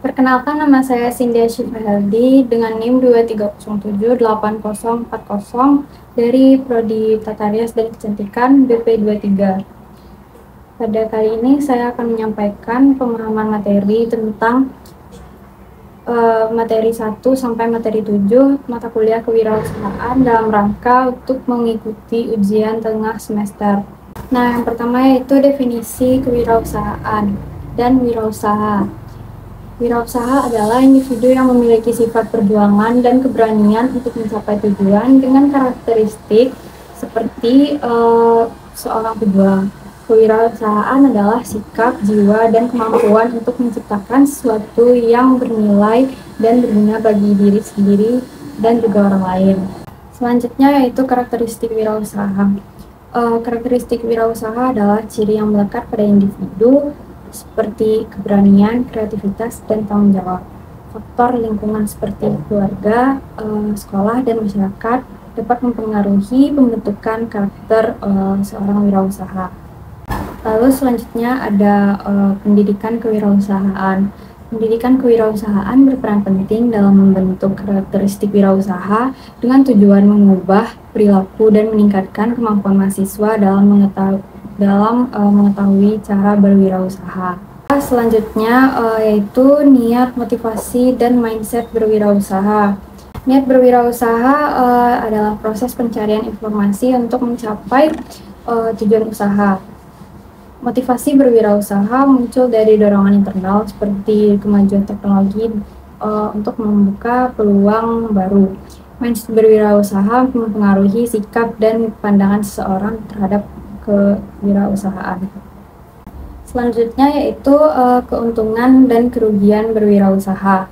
Perkenalkan, nama saya Cynthia Shifaheldi dengan NIM 230780040 dari Prodi Tata Rias dan Kecantikan BP23. Pada kali ini saya akan menyampaikan pemahaman materi tentang materi 1 sampai materi 7 mata kuliah kewirausahaan dalam rangka untuk mengikuti ujian tengah semester. Nah, yang pertama yaitu definisi kewirausahaan dan wirausaha. Wirausaha adalah individu yang memiliki sifat perjuangan dan keberanian untuk mencapai tujuan dengan karakteristik seperti seorang pejuang. Kewirausahaan adalah sikap, jiwa, dan kemampuan untuk menciptakan sesuatu yang bernilai dan berguna bagi diri sendiri dan juga orang lain. Selanjutnya yaitu karakteristik wirausaha. Karakteristik wirausaha adalah ciri yang melekat pada individu seperti keberanian, kreativitas, dan tanggung jawab. Faktor lingkungan seperti keluarga, sekolah, dan masyarakat dapat mempengaruhi pembentukan karakter seorang wirausaha. Lalu selanjutnya ada pendidikan kewirausahaan. Pendidikan kewirausahaan berperan penting dalam membentuk karakteristik wirausaha dengan tujuan mengubah perilaku dan meningkatkan kemampuan mahasiswa dalam mengetahui cara berwirausaha. Selanjutnya yaitu niat, motivasi, dan mindset berwirausaha. Niat berwirausaha adalah proses pencarian informasi untuk mencapai tujuan usaha. Motivasi berwirausaha muncul dari dorongan internal seperti kemajuan teknologi untuk membuka peluang baru. Mindset berwirausaha mempengaruhi sikap dan pandangan seseorang terhadap kewirausahaan. Selanjutnya yaitu keuntungan dan kerugian berwirausaha.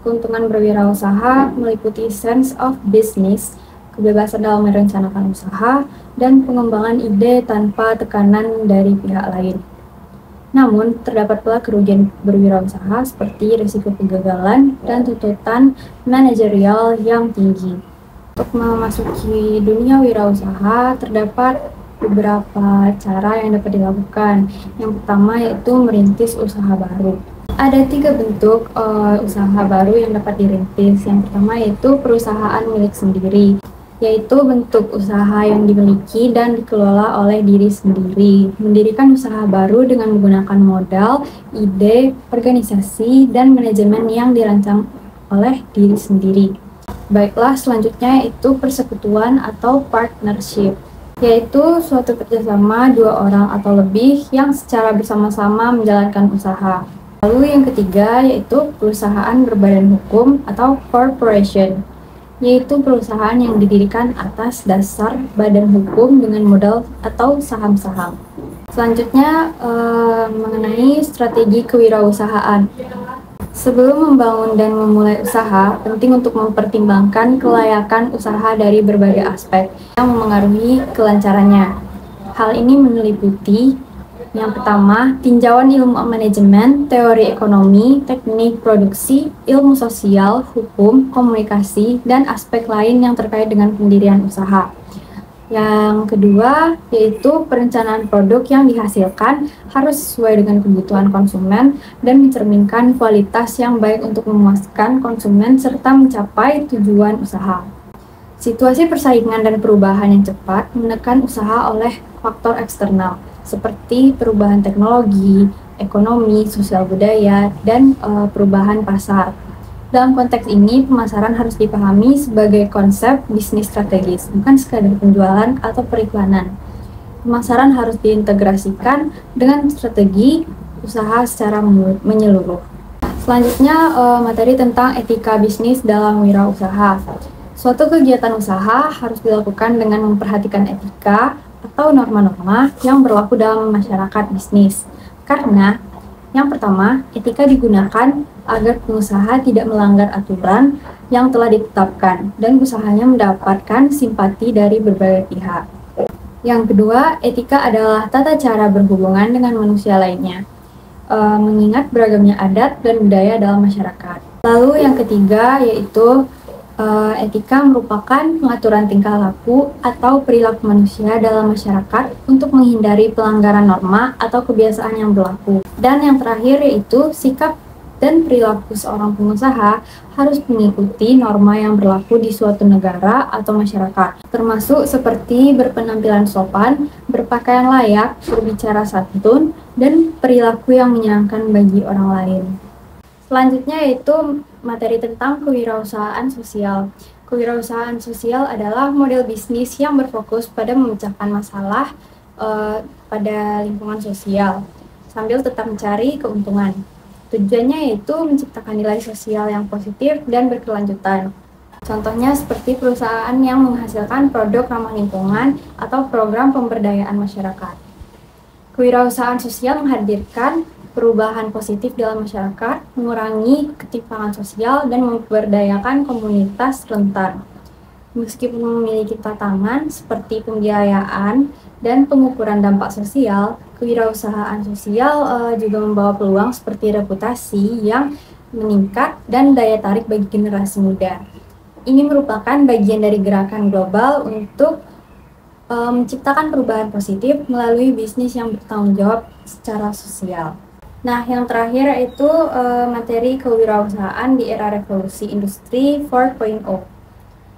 Keuntungan berwirausaha meliputi sense of business, kebebasan dalam merencanakan usaha, dan pengembangan ide tanpa tekanan dari pihak lain. Namun, terdapat pula kerugian berwirausaha seperti risiko kegagalan dan tuntutan manajerial yang tinggi. Untuk memasuki dunia wirausaha, terdapat beberapa cara yang dapat dilakukan. Yang pertama yaitu merintis usaha baru. Ada 3 bentuk usaha baru yang dapat dirintis. Yang pertama yaitu perusahaan milik sendiri, yaitu bentuk usaha yang dimiliki dan dikelola oleh diri sendiri. Mendirikan usaha baru dengan menggunakan modal, ide, organisasi, dan manajemen yang dirancang oleh diri sendiri. Baiklah, selanjutnya yaitu persekutuan atau partnership, yaitu suatu kerjasama 2 orang atau lebih yang secara bersama-sama menjalankan usaha. Lalu yang ketiga yaitu perusahaan berbadan hukum atau corporation, yaitu perusahaan yang didirikan atas dasar badan hukum dengan modal atau saham-saham. Selanjutnya mengenai strategi kewirausahaan. Sebelum membangun dan memulai usaha, penting untuk mempertimbangkan kelayakan usaha dari berbagai aspek yang memengaruhi kelancarannya. Hal ini meliputi yang pertama, tinjauan ilmu manajemen, teori ekonomi, teknik produksi, ilmu sosial, hukum, komunikasi, dan aspek lain yang terkait dengan pendirian usaha. Yang kedua, yaitu perencanaan produk yang dihasilkan harus sesuai dengan kebutuhan konsumen dan mencerminkan kualitas yang baik untuk memuaskan konsumen serta mencapai tujuan usaha. Situasi persaingan dan perubahan yang cepat menekan usaha oleh faktor eksternal, seperti perubahan teknologi, ekonomi, sosial budaya, dan perubahan pasar. Dalam konteks ini, pemasaran harus dipahami sebagai konsep bisnis strategis, bukan sekadar penjualan atau periklanan. Pemasaran harus diintegrasikan dengan strategi usaha secara menyeluruh. Selanjutnya, materi tentang etika bisnis dalam wirausaha. Suatu kegiatan usaha harus dilakukan dengan memperhatikan etika atau norma-norma yang berlaku dalam masyarakat bisnis. Karena yang pertama, etika digunakan agar pengusaha tidak melanggar aturan yang telah ditetapkan dan usahanya mendapatkan simpati dari berbagai pihak. Yang kedua, etika adalah tata cara berhubungan dengan manusia lainnya, mengingat beragamnya adat dan budaya dalam masyarakat. Lalu yang ketiga yaitu etika merupakan pengaturan tingkah laku atau perilaku manusia dalam masyarakat untuk menghindari pelanggaran norma atau kebiasaan yang berlaku. Dan yang terakhir yaitu sikap dan perilaku seorang pengusaha harus mengikuti norma yang berlaku di suatu negara atau masyarakat, termasuk seperti berpenampilan sopan, berpakaian layak, berbicara santun, dan perilaku yang menyenangkan bagi orang lain. Selanjutnya yaitu materi tentang kewirausahaan sosial. Kewirausahaan sosial adalah model bisnis yang berfokus pada memecahkan masalah pada lingkungan sosial, sambil tetap mencari keuntungan. Tujuannya yaitu menciptakan nilai sosial yang positif dan berkelanjutan. Contohnya seperti perusahaan yang menghasilkan produk ramah lingkungan atau program pemberdayaan masyarakat. Kewirausahaan sosial menghadirkan perubahan positif dalam masyarakat, mengurangi ketimpangan sosial, dan memberdayakan komunitas rentan. Meskipun memiliki tantangan seperti pembiayaan dan pengukuran dampak sosial, kewirausahaan sosial juga membawa peluang seperti reputasi yang meningkat dan daya tarik bagi generasi muda. Ini merupakan bagian dari gerakan global untuk menciptakan perubahan positif melalui bisnis yang bertanggung jawab secara sosial. Nah, yang terakhir itu materi kewirausahaan di era revolusi industri 4.0.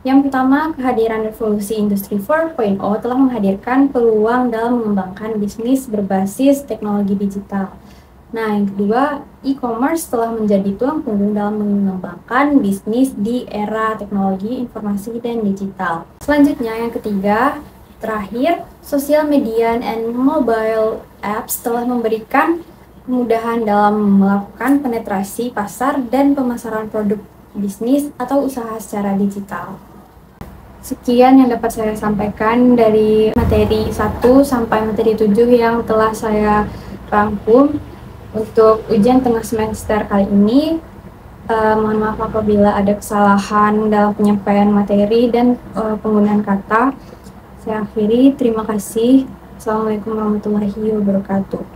Yang pertama, kehadiran revolusi industri 4.0 telah menghadirkan peluang dalam mengembangkan bisnis berbasis teknologi digital. Nah, yang kedua, e-commerce telah menjadi tulang punggung dalam mengembangkan bisnis di era teknologi informasi dan digital. Selanjutnya, yang ketiga, terakhir, social media and mobile apps telah memberikan kemudahan dalam melakukan penetrasi pasar dan pemasaran produk bisnis atau usaha secara digital. Sekian yang dapat saya sampaikan dari materi 1 sampai materi 7 yang telah saya rangkum untuk ujian tengah semester kali ini. Mohon maaf apabila ada kesalahan dalam penyampaian materi dan penggunaan kata. Saya akhiri, terima kasih. Assalamualaikum warahmatullahi wabarakatuh.